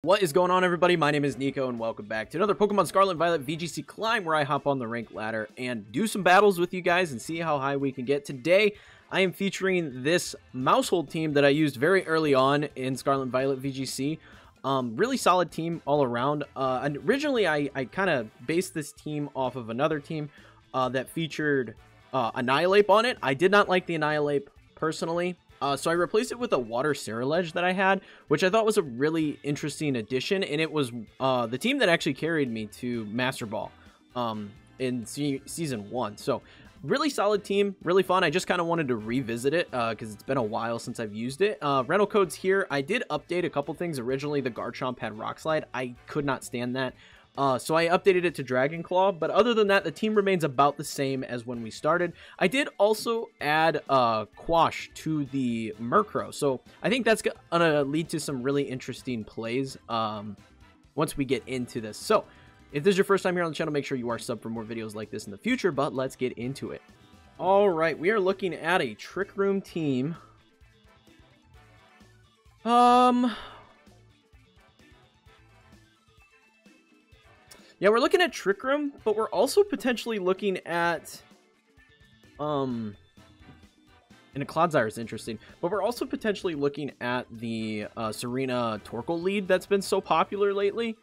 What is going on, everybody? My name is Kneeckoh, and welcome back to another Pokemon Scarlet and Violet VGC climb, where I hop on the rank ladder and do some battles with you guys and see how high we can get. Today, I am featuring this Maushold team that I used very early on in Scarlet and Violet VGC. Really solid team all around. And originally, I kind of based this team off of another team that featured Annihilate on it. I did not like the Annihilate personally. So I replaced it with a Water Ceruledge that I had, which I thought was a really interesting addition, and it was the team that actually carried me to Master Ball in Season 1. So really solid team, really fun. I just kind of wanted to revisit it because it's been a while since I've used it. Rental codes here. I did update a couple things. Originally, the Garchomp had Rock Slide. I could not stand that. So I updated it to Dragon Claw, but other than that, the team remains about the same as when we started. I did also add Quash to the Murkrow, so I think that's gonna lead to some really interesting plays once we get into this. So if this is your first time here on the channel, make sure you are subbed for more videos like this in the future, but let's get into it. All right, we are looking at a Trick Room team. Yeah, we're looking at Trick Room, but we're also potentially looking at, and a Clodsire is interesting, but we're also potentially looking at the Serena Torkoal lead that's been so popular lately.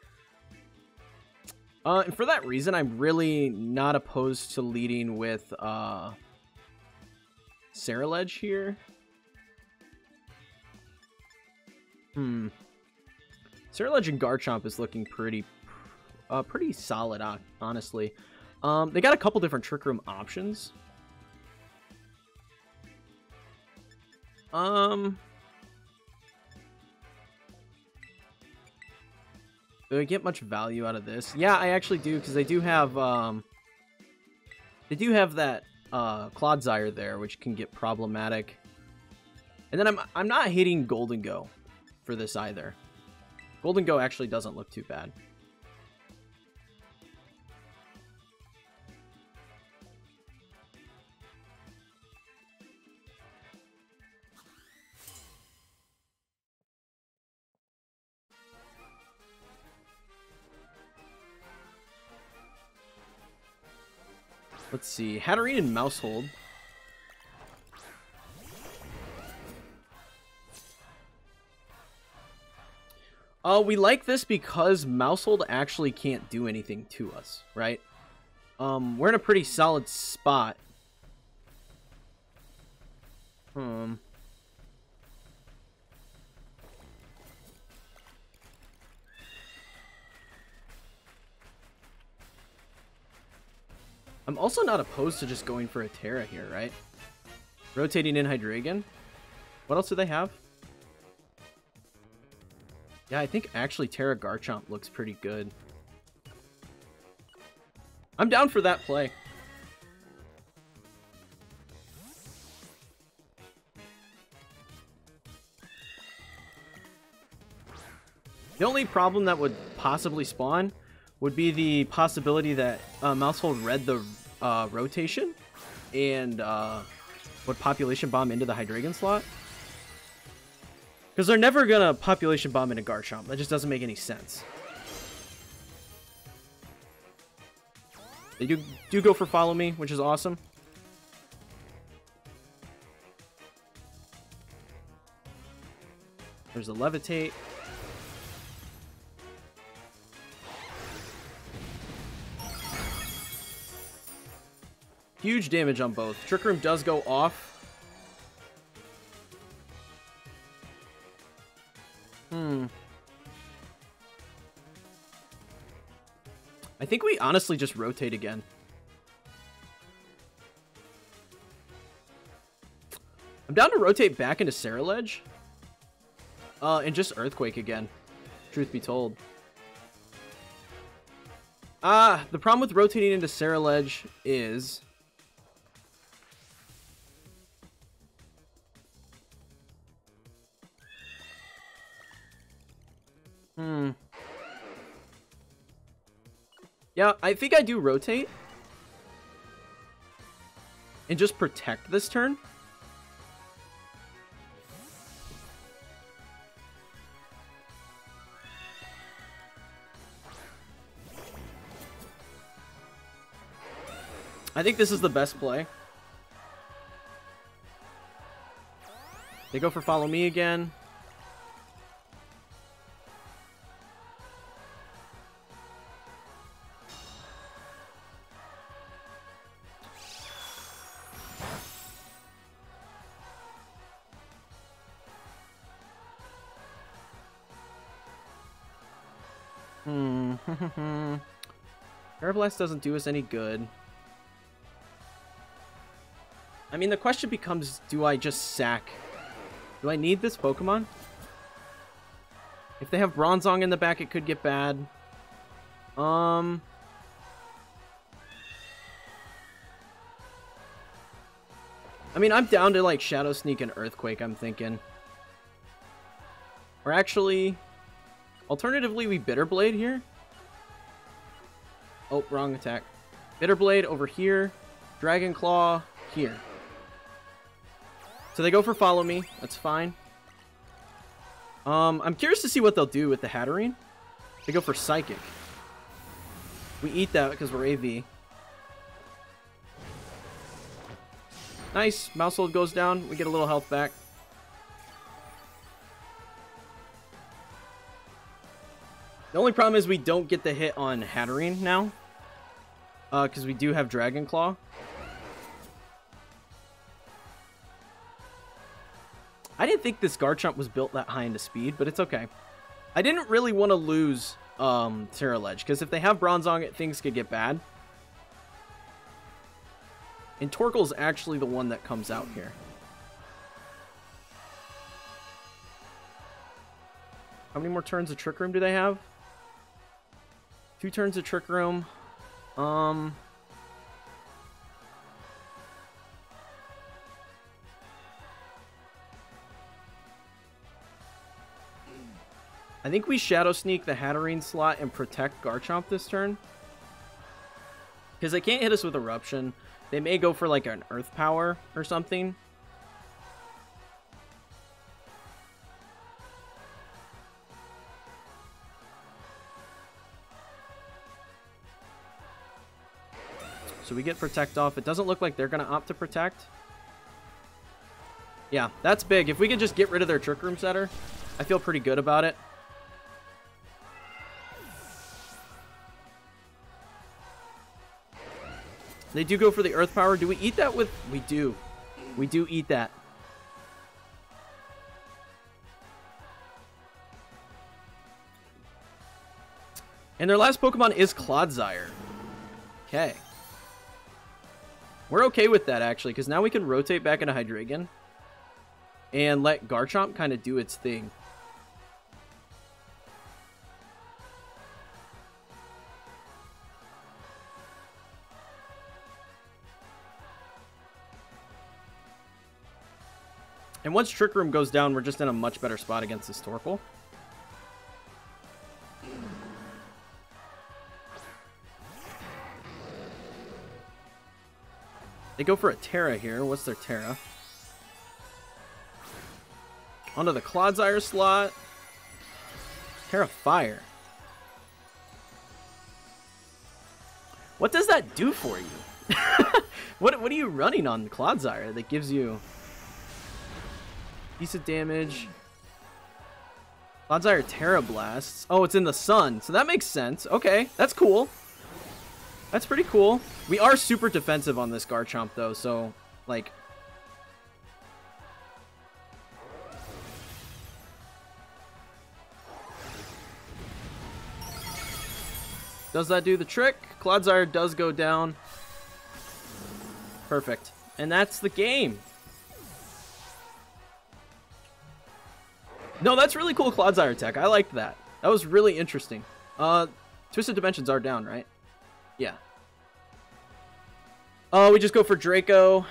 And for that reason, I'm really not opposed to leading with Ceruledge here. Ceruledge and Garchomp is looking pretty solid, honestly. They got a couple different Trick Room options. Do I get much value out of this? Yeah, I actually do, because they do have that Clodsire there, which can get problematic. And then I'm not hating Golden Go for this either. Golden Go actually doesn't look too bad. Let's see, Hatterene and Maushold. We like this because Maushold actually can't do anything to us, right? We're in a pretty solid spot. I'm also not opposed to just going for a Tera here, right? Rotating in Hydreigon. What else do they have? Yeah, I think actually Tera Garchomp looks pretty good. I'm down for that play. The only problem that would possibly spawn would be the possibility that Maushold read the rotation and would Population Bomb into the Hydreigon slot. Because they're never going to Population Bomb into Garchomp. That just doesn't make any sense. They do go for Follow Me, which is awesome. There's a Levitate. Huge damage on both. Trick Room does go off. I think we honestly just rotate again. I'm down to rotate back into Ceruledge. And just Earthquake again, truth be told. The problem with rotating into Ceruledge is yeah, I think I do rotate and just protect this turn. I think this is the best play. They go for follow me again. Tera Blast doesn't do us any good. I mean, the question becomes, do I just sack? Do I need this Pokemon? If they have Bronzong in the back, it could get bad. I mean, I'm down to, like, Shadow Sneak and Earthquake, I'm thinking. Or actually, alternatively, we Bitter Blade here. Oh, wrong attack. Bitter Blade over here. Dragon Claw here. So they go for Follow Me. That's fine. I'm curious to see what they'll do with the Hatterene. They go for Psychic. We eat that because we're AV. Nice. Maushold goes down. We get a little health back. The only problem is we don't get the hit on Hatterene now. Because we do have Dragon Claw. I didn't think this Garchomp was built that high into speed, but it's okay. I didn't really want to lose Tera Ledge, because if they have Bronzong, things could get bad. And Torkoal's actually the one that comes out here. How many more turns of Trick Room do they have? 2 turns of Trick Room. I think we Shadow Sneak the Hatterene slot and protect Garchomp this turn. Because they can't hit us with Eruption. They may go for like an Earth Power or something. So we get Protect off. It doesn't look like they're going to opt to Protect. Yeah, that's big. If we could just get rid of their Trick Room setter, I feel pretty good about it. They do go for the Earth Power. Do we eat that with... We do. We do eat that. And their last Pokemon is Clodsire. Okay. We're okay with that, actually, because now we can rotate back into Hydreigon and let Garchomp kind of do its thing. And once Trick Room goes down, we're just in a much better spot against this Torkoal. They go for a Tera here. What's their Tera? Onto the Clodsire slot. Tera Fire. What does that do for you? What are you running on the Clodsire that gives you decent damage? Clodsire Tera Blasts. Oh, it's in the sun, so that makes sense. Okay, that's cool. That's pretty cool. We are super defensive on this Garchomp, though, so, like... Does that do the trick? Clodsire does go down. Perfect. And that's the game. No, that's really cool Clodsire tech. I liked that. That was really interesting. Twisted Dimensions are down, right? Yeah. Oh, we just go for Draco,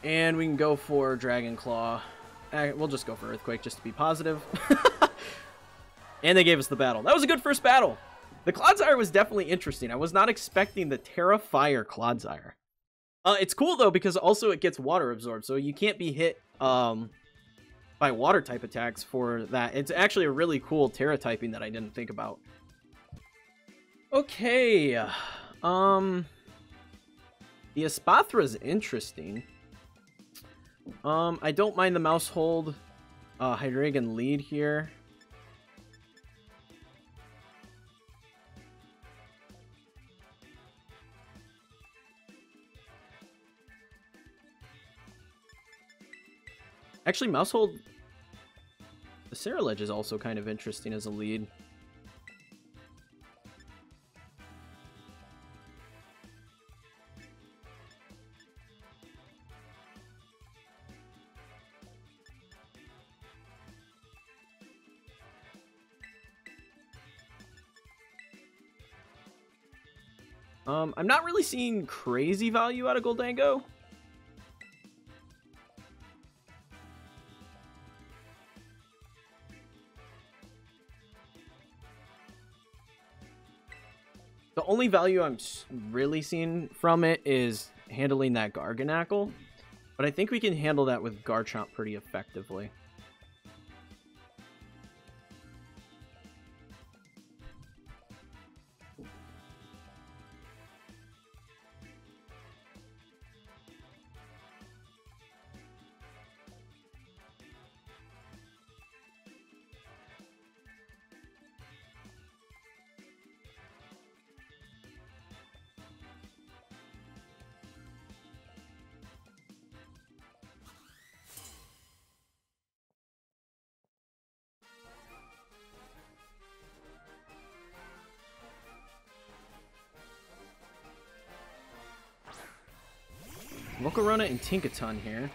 and we can go for Dragon Claw. We'll just go for Earthquake just to be positive. And they gave us the battle. That was a good first battle. The Clodsire was definitely interesting. I was not expecting the Tera Fire Clodsire. It's cool, though, because also it gets water absorbed, so you can't be hit by water type attacks for that. It's actually a really cool Tera typing that I didn't think about. Okay. The Espathra is interesting. I don't mind the Maushold Hydreigon lead here. Actually, Maushold, the Scarlet is also kind of interesting as a lead. I'm not really seeing crazy value out of Goldango. The only value I'm really seeing from it is handling that Garganacl, but I think we can handle that with Garchomp pretty effectively. Volcarona and Tinkaton here.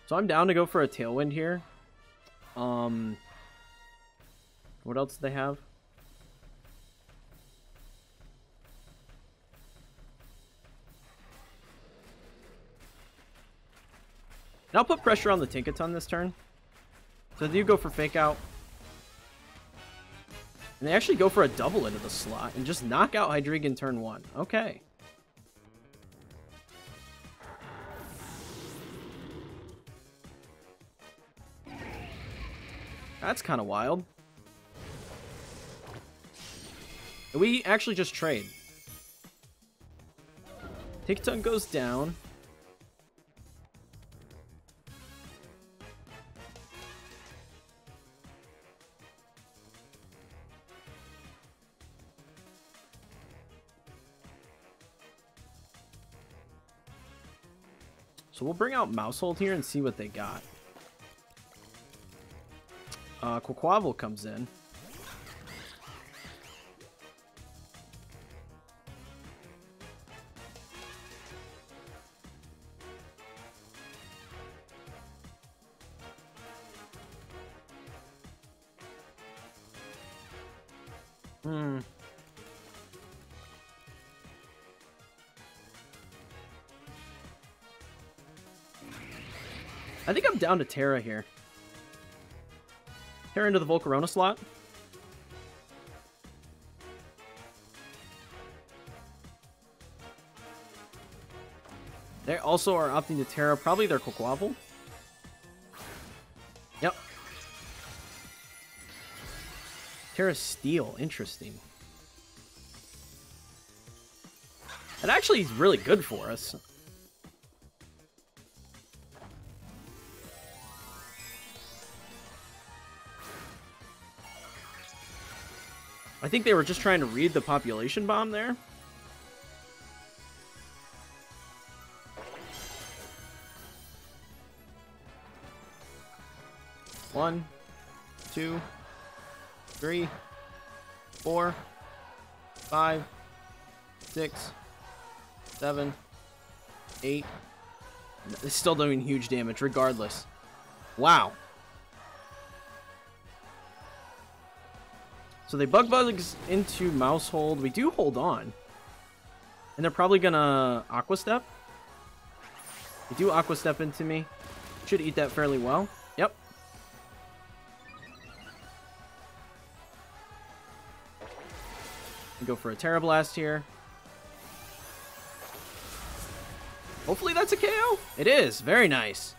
So I'm down to go for a Tailwind here. What else do they have? And I'll put pressure on the Tinkaton this turn. So they do go for Fake Out. And they actually go for a double into the slot and just knock out Hydreigon turn 1. Okay. That's kind of wild. We actually just trade. Tinkaton goes down. So we'll bring out Maushold here and see what they got. Quaquaval comes in. I think I'm down to Tera here. Tera into the Volcarona slot. They also are opting to Tera, probably their Quaquaval. Yep. Tera Steel, interesting. That actually is really good for us. I think they were just trying to read the population bomb there. One, 2, 3, 4, 5, 6, 7, 8. It's still doing huge damage regardless. Wow. So they bug bugs into Maushold. We do hold on. And they're probably gonna Aqua Step. They do Aqua Step into me. Should eat that fairly well. Yep. Go for a Tera Blast here. Hopefully that's a KO. It is. Very nice.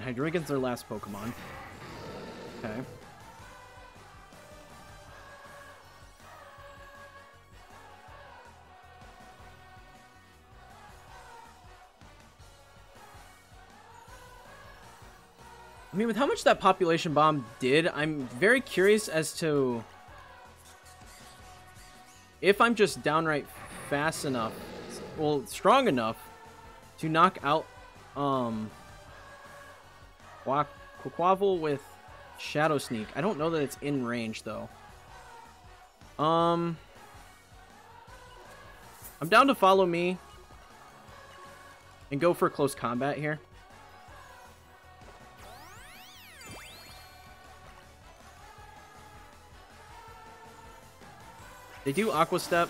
Hydreigon's their last Pokemon. Okay. I mean, with how much that population bomb did, I'm very curious as to if I'm just downright fast enough, well, strong enough to knock out Quaquaval with Shadow Sneak. I don't know that it's in range though. I'm down to follow me and go for close combat here. They do Aqua Step.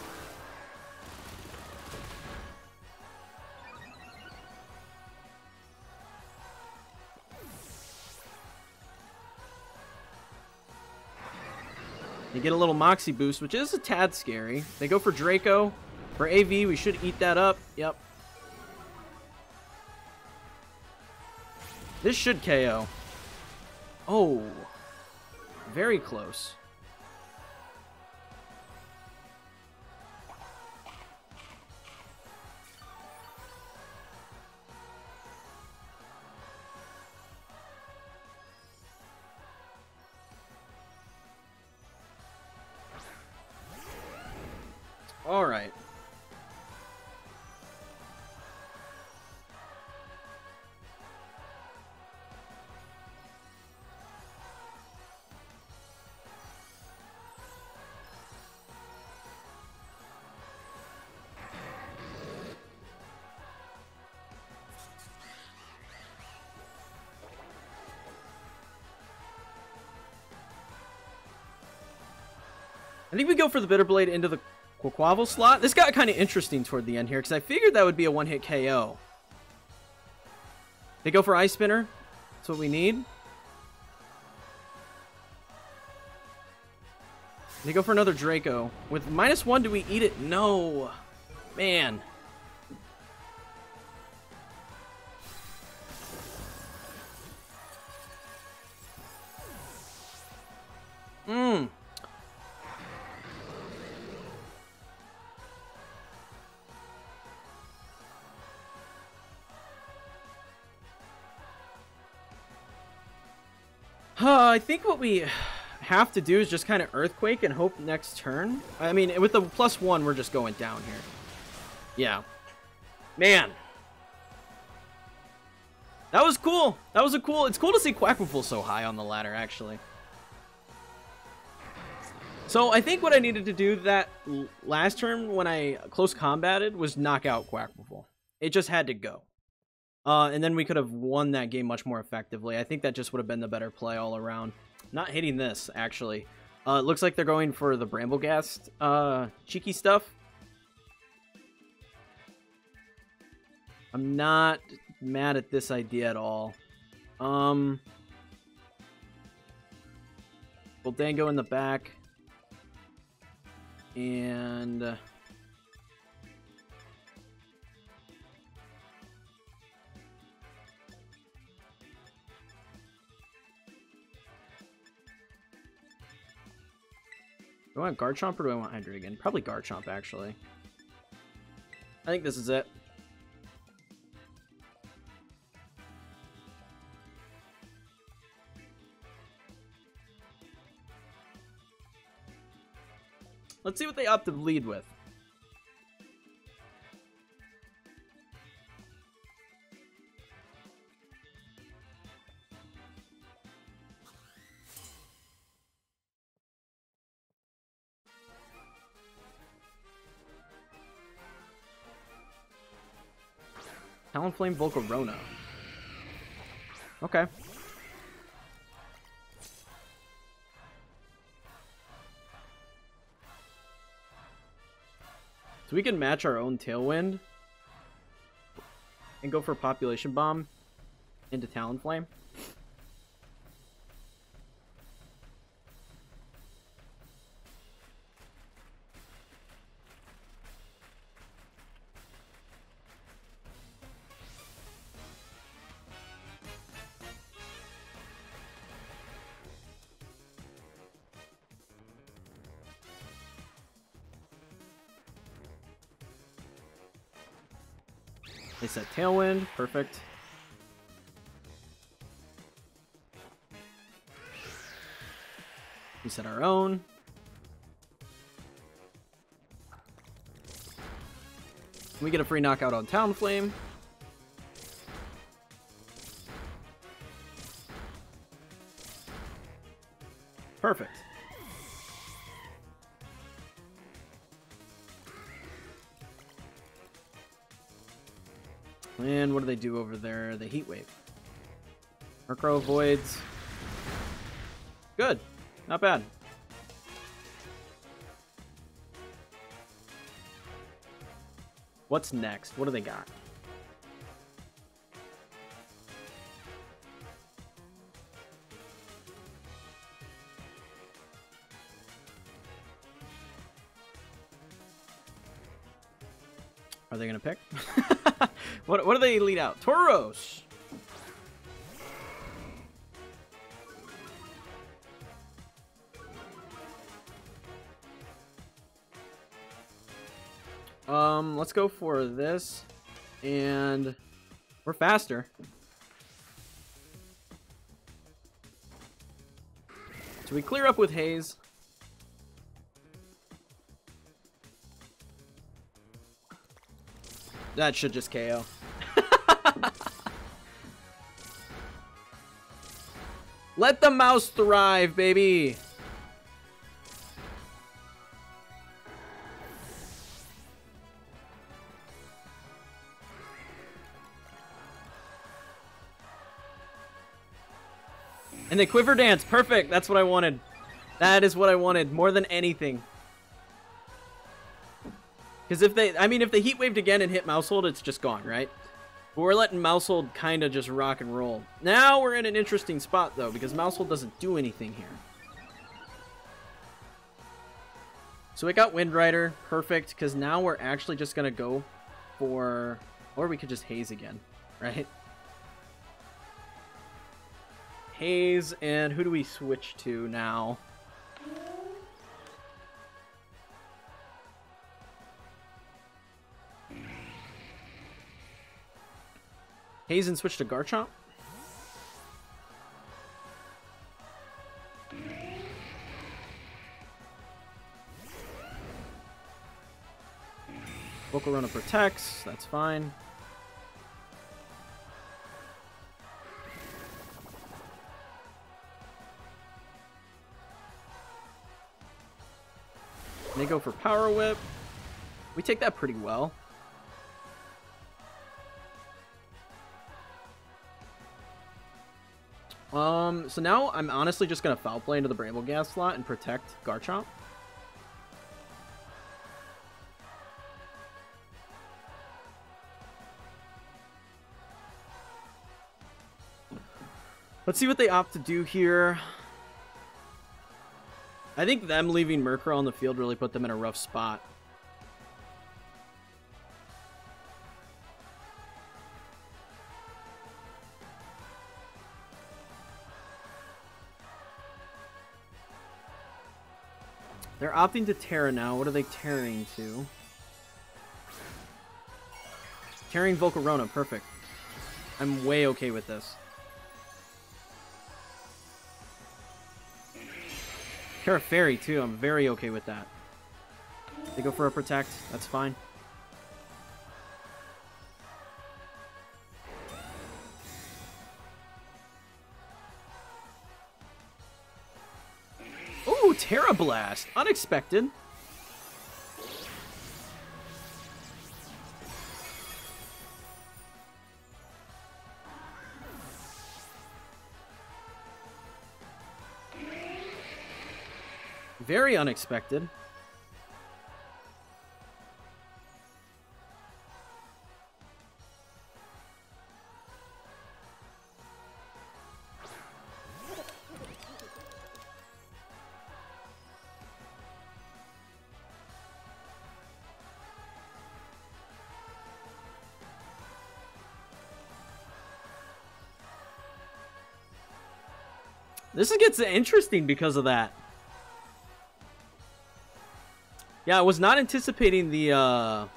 They get a little Moxie boost, which is a tad scary. They go for Draco. For AV, we should eat that up. Yep. This should KO. Oh. Very close. All right. I think we go for the Bitter Blade into the Quaquaval slot. This got kind of interesting toward the end here because I figured that would be a one-hit KO. They go for Ice Spinner. That's what we need. They go for another Draco. With -1, do we eat it? No. Man. I think what we have to do is just kind of Earthquake and hope next turn. I mean, with the +1, we're just going down here. Yeah. Man. That was cool. That was a cool... It's cool to see Quaquaval so high on the ladder, actually. So, I think what I needed to do that last turn when I close combated was knock out Quaquaval. It just had to go. And then we could have won that game much more effectively. I think that just would have been the better play all around. Not hitting this, actually. It looks like they're going for the Bramblegast cheeky stuff. I'm not mad at this idea at all. Boldango in the back. And... do I want Garchomp or do I want Hydreigon? Probably Garchomp, actually. I think this is it. Let's see what they opt to lead with. Talonflame Volcarona. Okay. So we can match our own Tailwind and go for Population Bomb into Talonflame. They set Tailwind. Perfect. We set our own. We get a free knockout on Talonflame. Perfect. And what do they do over there? The Heat Wave. Murkrow avoids. Good. Not bad. What's next? What do they got? Are they going to pick? What do they lead out? Tauros! Let's go for this, and we're faster. So we clear up with Haze. That should just KO. Let the mouse thrive, baby. And they quiver dance. Perfect. That's what I wanted. That is what I wanted more than anything. Because if they, I mean, if they heat waved again and hit Maushold, it's just gone, right? But we're letting Maushold kind of just rock and roll. Now we're in an interesting spot, though, because Maushold doesn't do anything here. So we got Wind Rider. Perfect, because now we're actually just going to go for... Or we could just Haze again, right? Haze, and who do we switch to now? Haze and switch to Garchomp. Volcarona protects, that's fine. They go for Power Whip. We take that pretty well. So now I'm honestly just going to Foul Play into the Bramble Gas slot and protect Garchomp. Let's see what they opt to do here. I think them leaving Murkrow on the field really put them in a rough spot. They're opting to Tera now. What are they tearing to? Tearing Volcarona. Perfect. I'm way okay with this. Tera Fairy, too. I'm very okay with that. They go for a Protect. That's fine. Ooh, Tera Blast. Unexpected. Very unexpected. This gets interesting because of that. Yeah, I was not anticipating the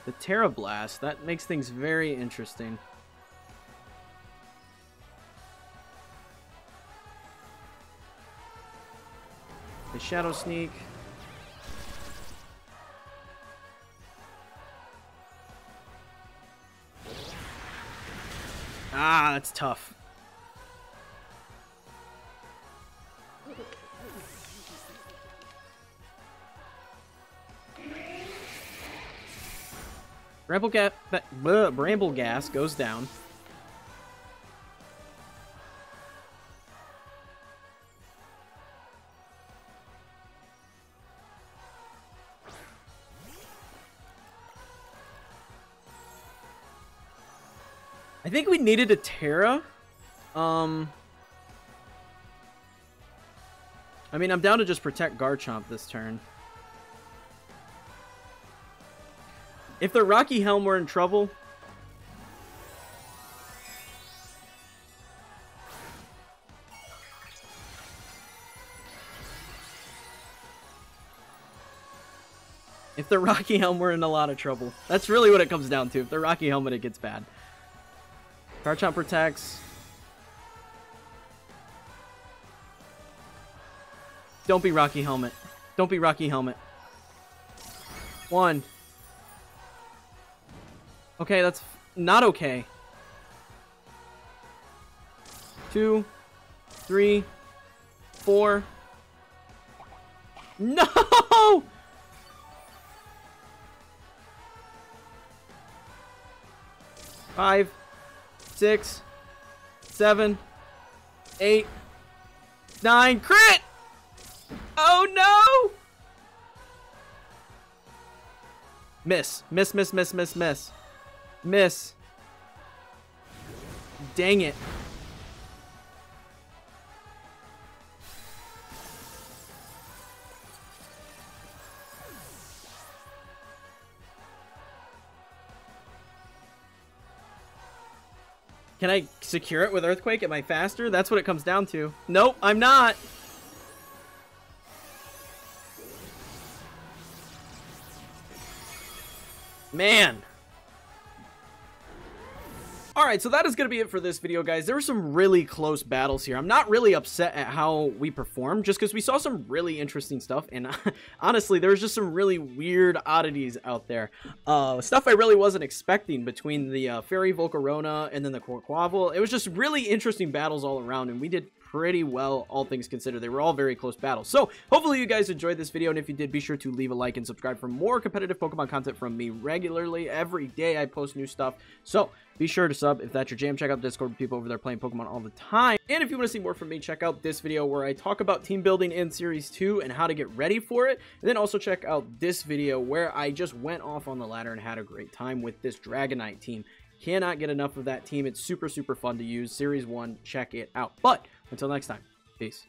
the Tera Blast. That makes things very interesting. The Shadow Sneak. Ah, that's tough. Bramble Gas goes down. I think we needed a Tera. I mean, I'm down to just protect Garchomp this turn. If the Rocky Helm were in trouble... If the Rocky Helm were in a lot of trouble. That's really what it comes down to. If the Rocky Helmet, it gets bad. Garchomp protects. Don't be Rocky Helmet. Don't be Rocky Helmet. 1. Okay, that's not okay. 2, 3, 4. No! Five, 6, 7, 8, 9. Crit! Oh no! Miss. Miss, miss, miss, miss, miss. Miss. Dang it. Can I secure it with Earthquake? Am I faster? That's what it comes down to. Nope, I'm not. Man. Alright, so that is going to be it for this video, guys. There were some really close battles here. I'm not really upset at how we performed, just because we saw some really interesting stuff, and honestly, there was just some really weird oddities out there. Stuff I really wasn't expecting between the Fairy Volcarona and then the Quaquaval. It was just really interesting battles all around, and we did pretty well, all things considered. They were all very close battles. So, hopefully you guys enjoyed this video, and if you did, be sure to leave a like and subscribe for more competitive Pokemon content from me regularly. Every day I post new stuff, so be sure to sub if that's your jam. Check out Discord with people over there playing Pokemon all the time. And if you want to see more from me, check out this video where I talk about team building in Series 2 and how to get ready for it. And then also check out this video where I just went off on the ladder and had a great time with this Dragonite team. Cannot get enough of that team. It's super, super fun to use. Series 1, check it out. But until next time, peace.